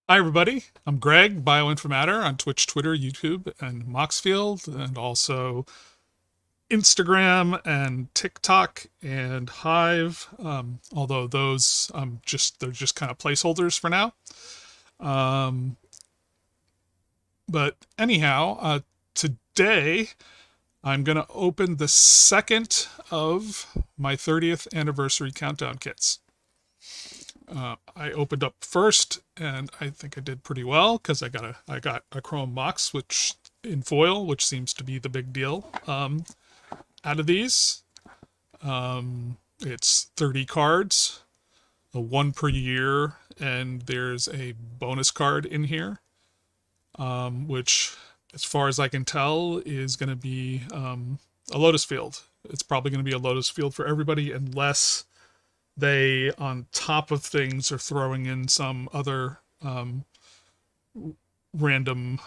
Hi, everybody. I'm Greg, Bioinformatter on Twitch, Twitter, YouTube, and Moxfield, and also Instagram and TikTok and Hive. Although those they're just kind of placeholders for now. Um, but anyhow, today I'm going to open the second of my 30th anniversary countdown kits. I opened up first, and I think I did pretty well because I got a Chrome Mox, which in foil, which seems to be the big deal. Out of these, it's 30 cards, a one per year, and there's a bonus card in here, which, as far as I can tell, is going to be a Lotus Field. It's probably going to be a Lotus Field for everybody, unless they, on top of things, are throwing in some other random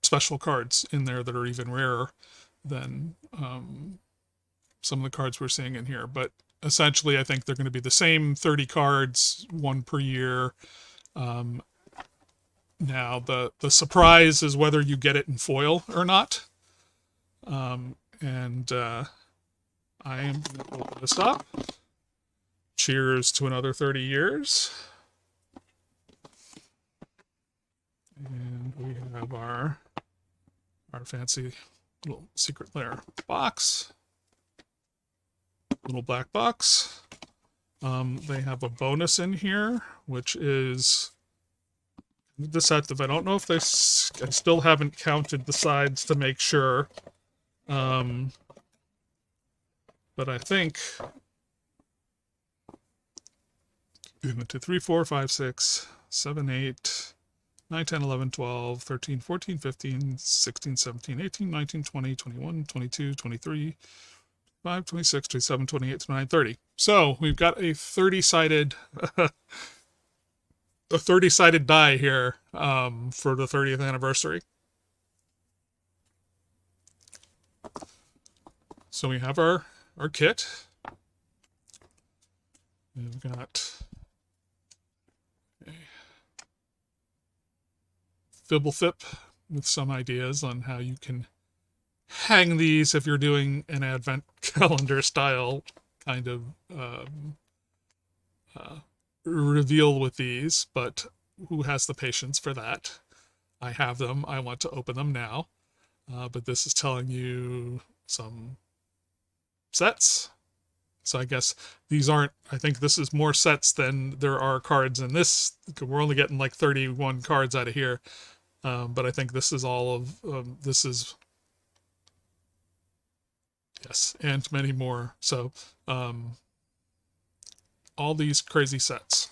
special cards in there that are even rarer than some of the cards we're seeing in here. But essentially, I think they're going to be the same 30 cards, one per year. Um, Now, the surprise is whether you get it in foil or not. And I am going to open this up. Cheers to another 30 years. And we have our fancy little Secret Lair box. Little black box. They have a bonus in here, which is deceptive. I don't know if they. I still haven't counted the sides to make sure. But I think 1, 2, 3, 4, 5, 6, 7, 8, 9, 10, 11, 12, 13, 14, 15, 16, 17, 18, 19, 20, 21, 22, 23, 5, 26, 27, 28, 29, 30. So we've got a 30-sided a 30-sided die here for the 30th anniversary. So we have our kit. We've got a Fibblethip with some ideas on how you can hang these if you're doing an advent calendar style kind of uh, reveal with these, but who has the patience for that? I have them. I want to open them now. But this is telling you some sets. So I guess these aren't, I think this is more sets than there are cards in this. We're only getting like 31 cards out of here. But I think this is all of, this is, yes, and many more. So all these crazy sets.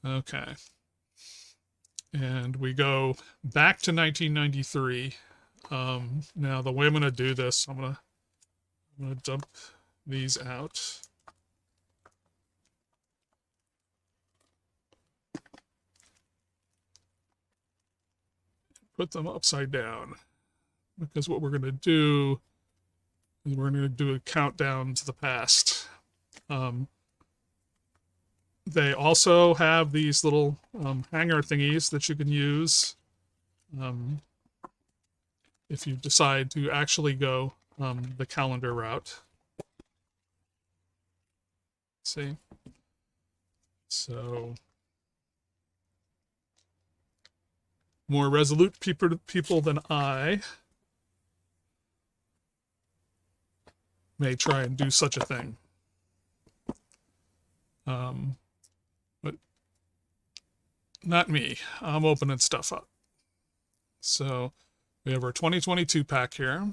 Okay. And we go back to 1993. Now, the way I'm going to do this, I'm going to dump these out. Put them upside down. Because what we're going to do is we're going to do a countdown to the past. They also have these little hanger thingies that you can use if you decide to actually go the calendar route. See? So more resolute people than I may try and do such a thing. But not me. I'm opening stuff up. So we have our 2022 pack here.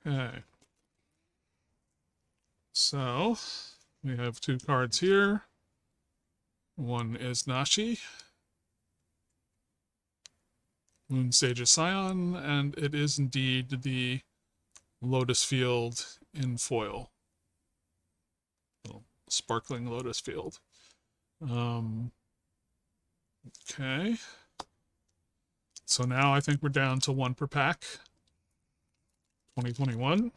Okay. So we have two cards here. One is Nashi, Moon Sage's Scion, and it is indeed the Lotus Field in foil. Sparkling Lotus Field. Okay. So now I think we're down to 1 per pack. 2021.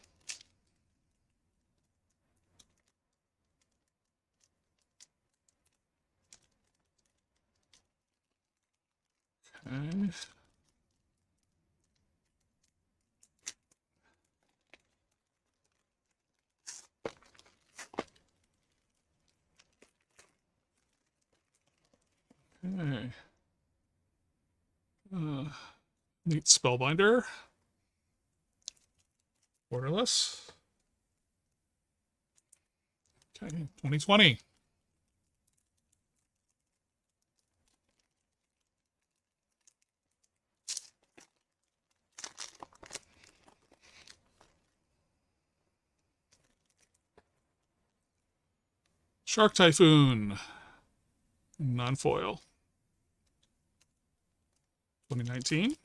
Okay. Okay. Neat Spellbinder. Borderless. Okay, 2020. Shark Typhoon. Non-foil. 2019.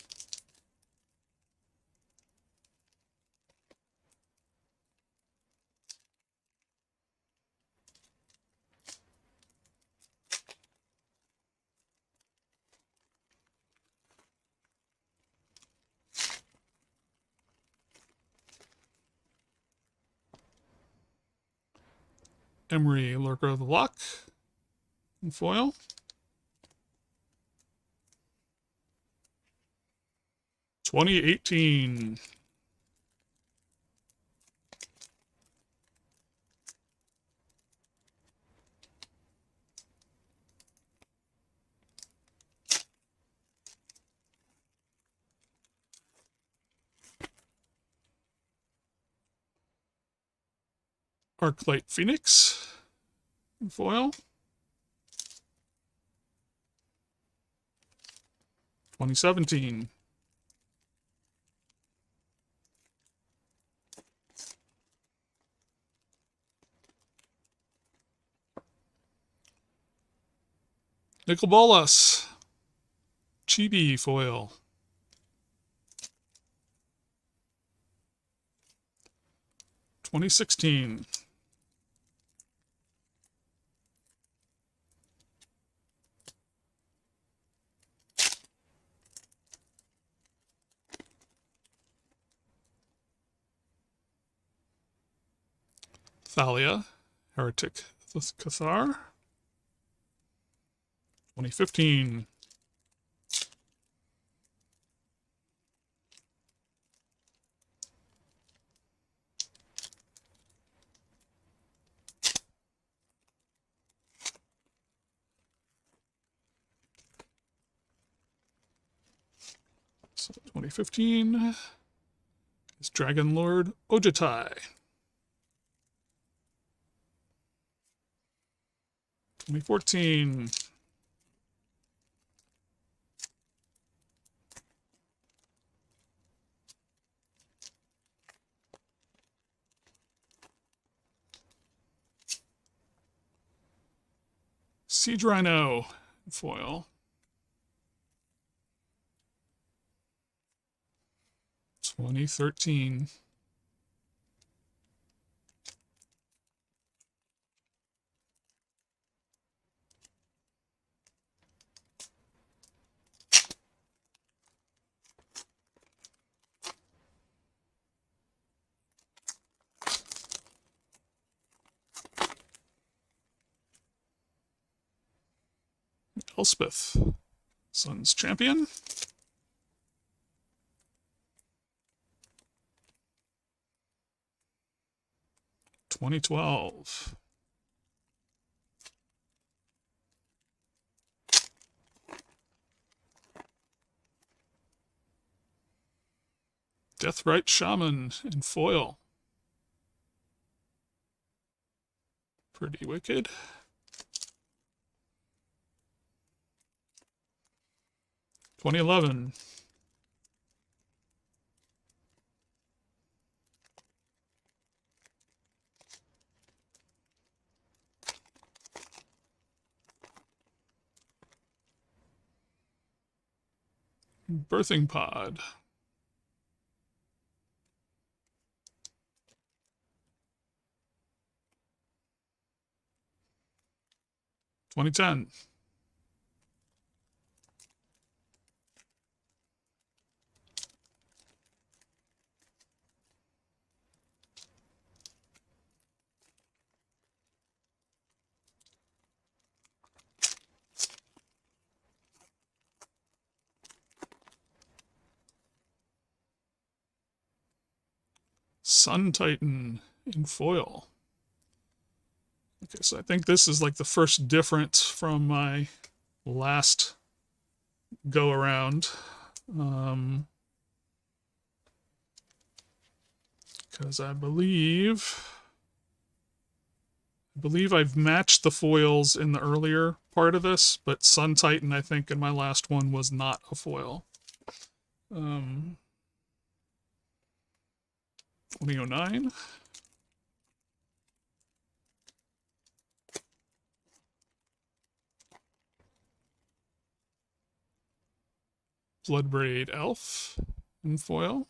Emery, Lurker of the Lock. In foil. 2018. Arclight Phoenix. In foil. 2017. Nicol Bolas. Chibi foil. 2016. Thalia, Heretic Cathar. 2015. So 2015 is Dragon Lord Ojatai. 2014. Siege Rhino foil. 2013. Elspeth, Sun's Champion. 2012. Deathrite Shaman in foil. Pretty wicked. 2011. Birthing Pod. 2010. Sun Titan in foil. Okay, so I think this is like the first difference from my last go around. Because I believe I've matched the foils in the earlier part of this, but Sun Titan, I think, in my last one was not a foil. 2009. Bloodbraid Elf in foil.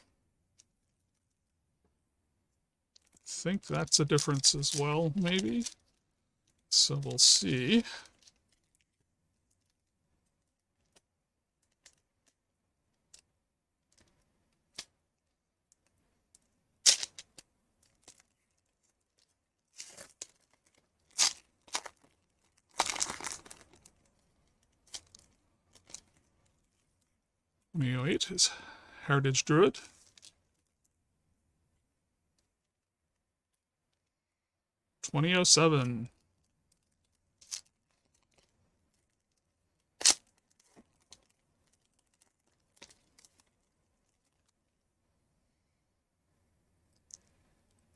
I think that's a difference as well, maybe. So we'll see. .2008 is Heritage Druid. .2007.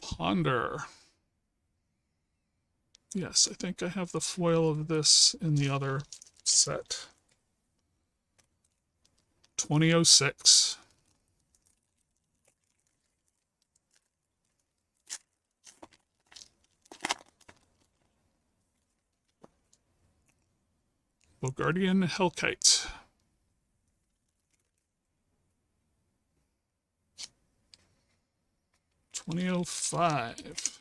Ponder. Yes, I think I have the foil of this in the other set. 2006. Bogardian Hellkite. 2005.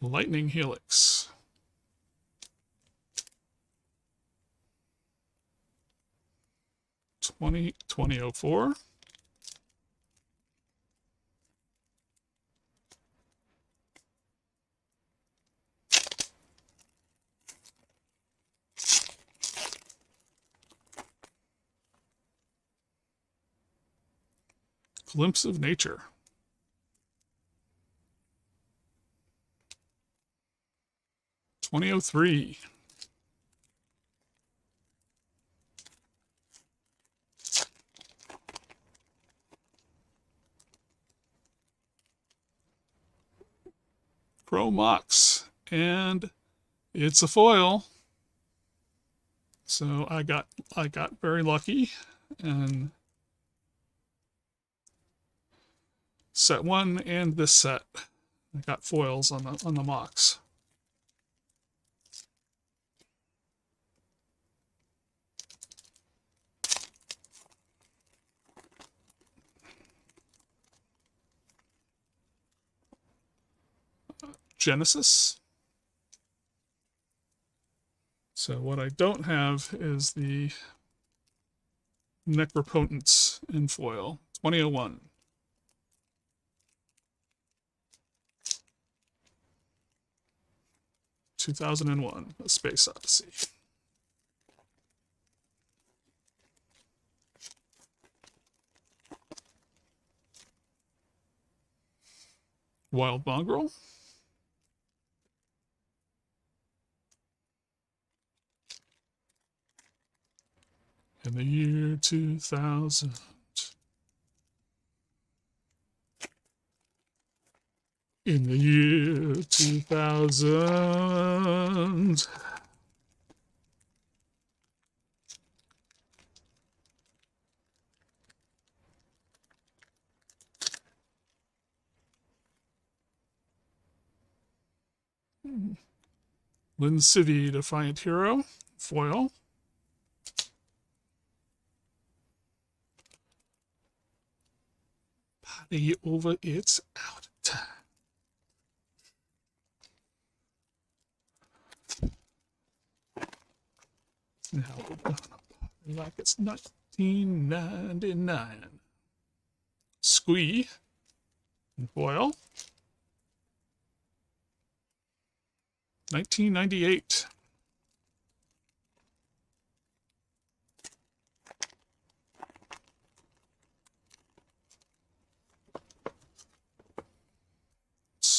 Lightning Helix. 2004. Glimpse of Nature. 2003. Chromox, and it's a foil. So I got very lucky, and set one and this set I got foils on the Mox. Genesis. So what I don't have is the Necropotence in foil. 2001. (2001) A Space Odyssey. Wild Mongrel. In the year 2000. In the year 2000. Lin City Defiant Hero, foil. Party over, it's out of time. Now we're gonna party like it's 1999. Squee in foil. 1998.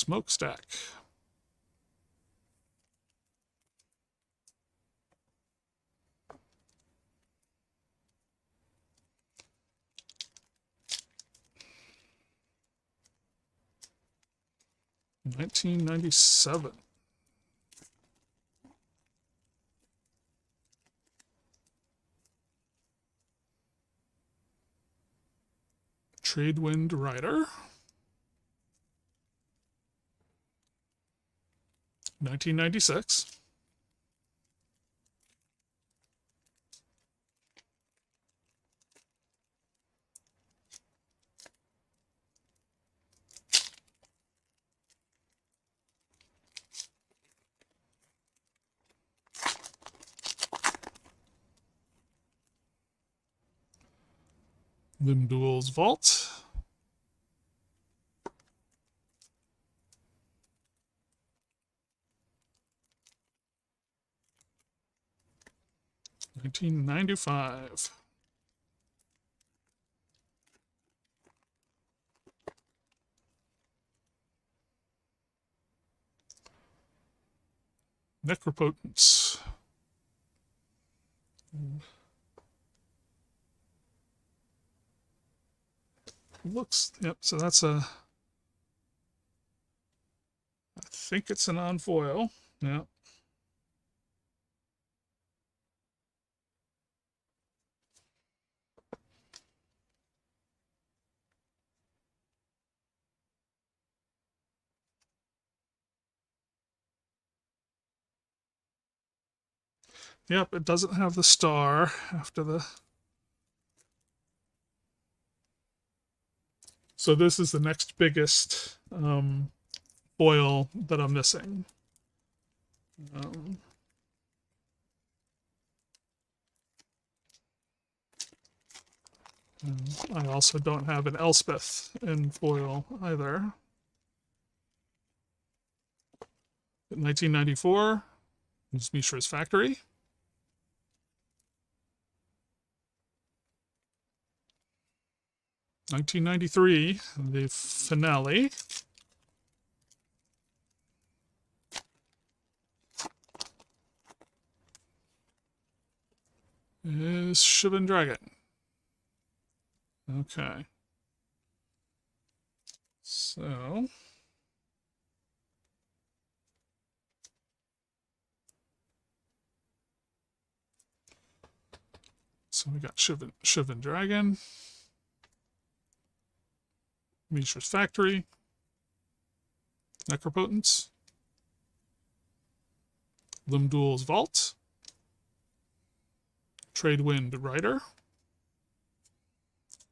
Smokestack. $19.97. Tradewind Rider. 1996. Limdual's Vault. $19.95. Necropotence. Looks, yep, so that's a, I think it's an on foil. Yeah. Yep, it doesn't have the star after the. So this is the next biggest foil that I'm missing. I also don't have an Elspeth in foil either. 1994 is Mishra's Factory. 1993, the finale. Is Shivan Dragon. Okay. So we got Shivan Dragon, Mishra's Factory, Necropotence, Limdual's Vault, Tradewind Rider,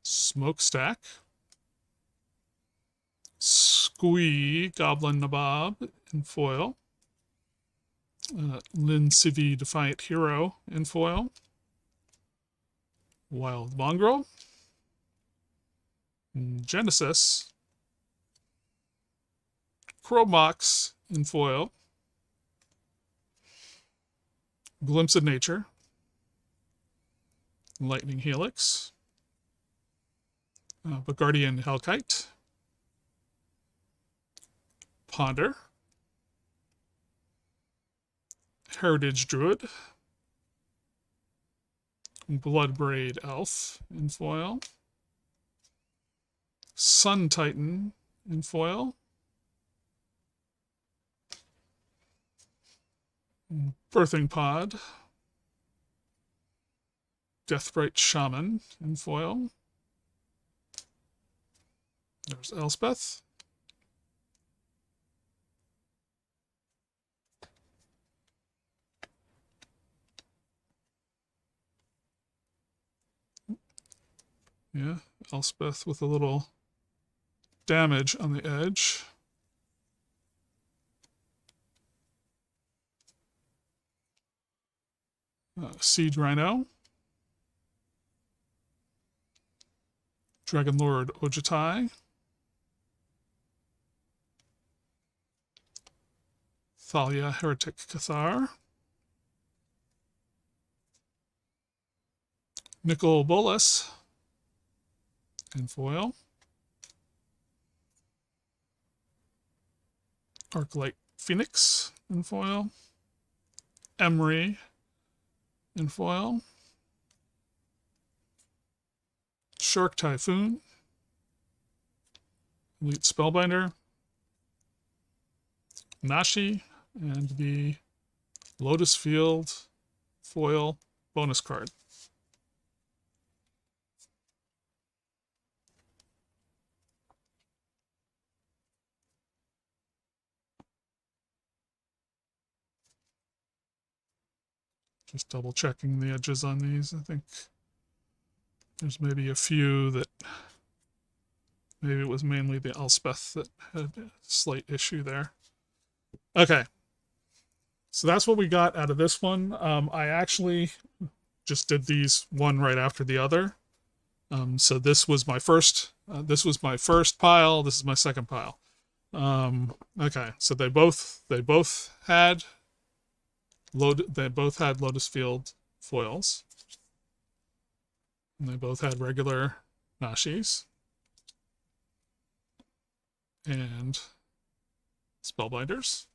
Smokestack, Squee Goblin Nabob in foil, Lin Civi Defiant Hero in foil, Wild Mongrel, Genesis, Chromox in foil, Glimpse of Nature, Lightning Helix, Bagardian Hellkite, Ponder, Heritage Druid, Bloodbraid Elf in foil, Sun Titan in foil, Birthing Pod, Deathbright Shaman in foil. There's Elspeth. Yeah, Elspeth with a little damage on the edge. Siege Rhino. Dragon Lord Ojutai. Thalia Heretic Cathar. Nicol Bolas in foil. Arclight Phoenix in foil, Emery in foil, Shark Typhoon, Elite Spellbinder, Nashi, and the Lotus Field foil bonus card. Just double checking the edges on these. I think there's maybe a few that maybe it was mainly the Elspeth that had a slight issue there. Okay. So that's what we got out of this one. I actually just did these one right after the other. So this was my first. This was my first pile. This is my second pile. Okay, so they both had Lotus Field foils, and they both had regular Nashis and Spellbinders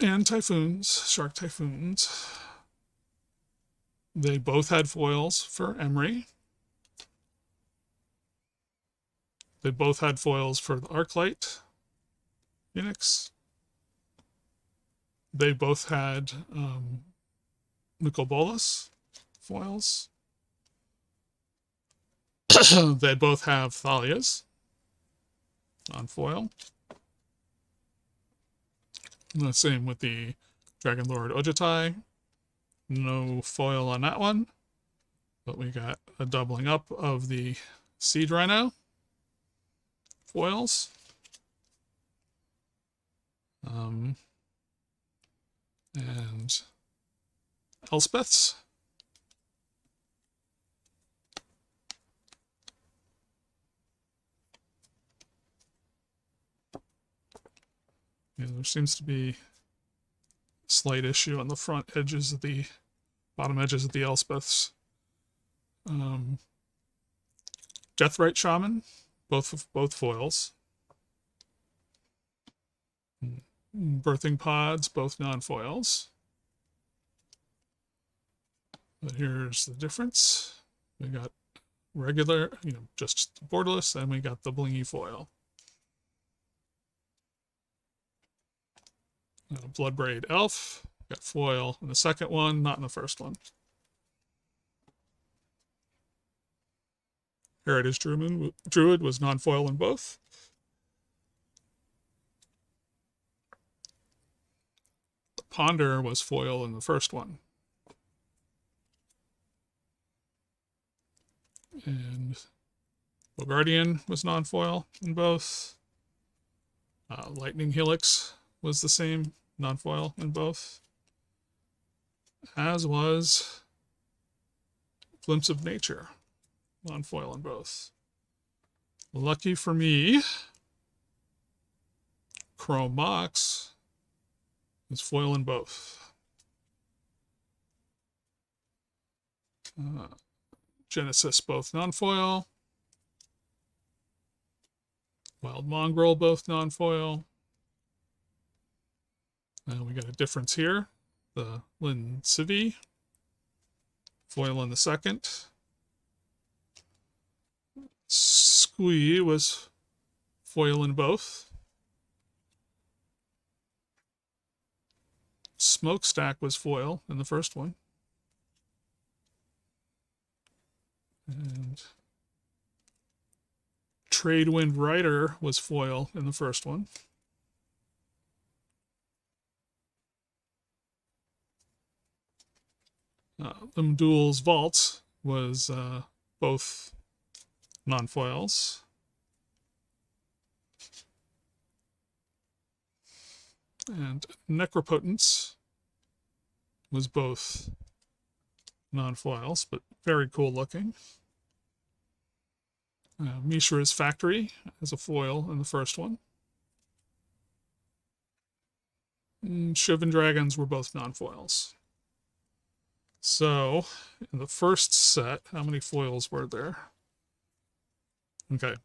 and Typhoons, Shark Typhoons. They both had foils for Emery. They both had foils for the Arclight Phoenix. They both had Nuka-Bolas foils. They both have Thalias on foil. And the same with the Dragon Lord Ojutai. No foil on that one, but we got a doubling up of the Seed Rhino foils. And Elspeth's. Yeah, there seems to be a slight issue on the front edges of the bottom edges of the Elspeths. Deathrite Shaman, both foils. Birthing Pods, both non-foils. But here's the difference. We got regular, just borderless, and we got the blingy foil. Bloodbraid Elf, got foil in the second one, not in the first one. Heritage Druid was non-foil in both. The Ponder was foil in the first one. And Bogardian was non-foil in both. Lightning Helix was the same, non-foil in both. As was Glimpse of Nature, non-foil in both. Lucky for me, Chrome Mox is foil in both. Genesis, both non-foil. Wild Mongrel, both non-foil. We got a difference here. The Lin Civi, foil in the second. Squee was foil in both. Smokestack was foil in the first one. And Tradewind Rider was foil in the first one. Limdual's Vault was both non-foils. And Necropotence was both non-foils, but very cool looking. Mishra's Factory as a foil in the first one. And Shivan Dragons were both non-foils. So, in the first set, how many foils were there? Okay,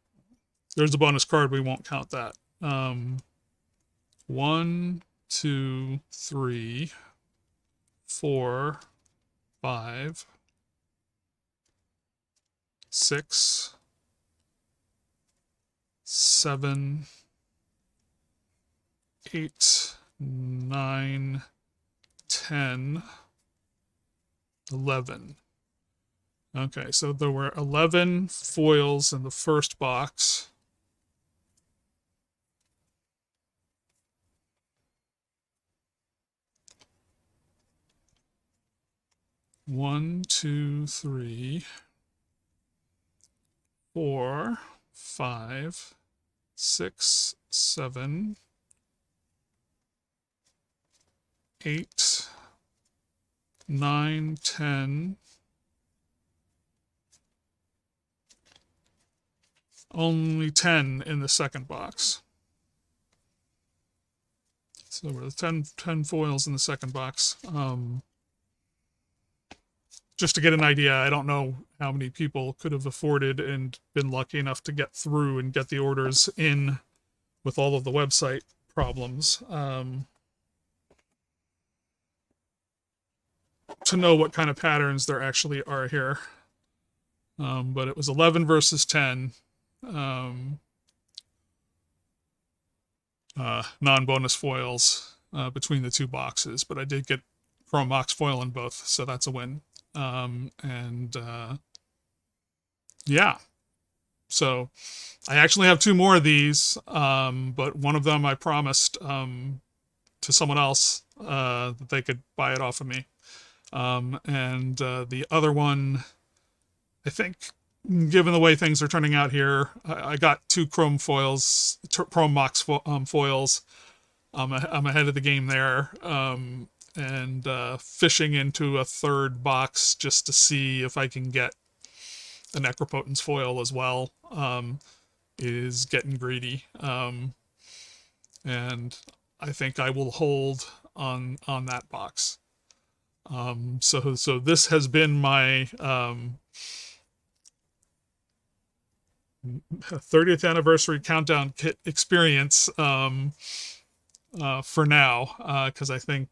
There's a bonus card. We won't count that. 1, 2, 3, 4, 5, 6, 7, 8, 9, 10, 11. Okay, so there were 11 foils in the first box. One, two, three, 4, 5, 6, 7, 8, 9, 10. Only 10 in the second box. So there were 10 foils in the second box. Just to get an idea, I don't know how many people could have afforded and been lucky enough to get through and get the orders in with all of the website problems. To know what kind of patterns there actually are here. But it was 11 versus 10. Non-bonus foils between the two boxes, but I did get Chrome Mox foil in both, so that's a win. Yeah, so I actually have 2 more of these, but one of them I promised to someone else that they could buy it off of me. The other one, I think, given the way things are turning out here, I got 2 Chrome foils, Chrome Mox foils. I'm ahead of the game there, and fishing into a third box just to see if I can get a Necropotence foil as well is getting greedy, and I think I will hold on that box. So this has been my 30th anniversary countdown kit experience for now, because I think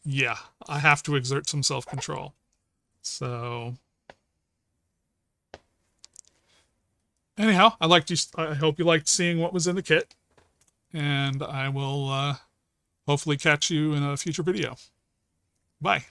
yeah, I have to exert some self-control. So anyhow, I hope you liked seeing what was in the kit, and I will hopefully catch you in a future video. Bye.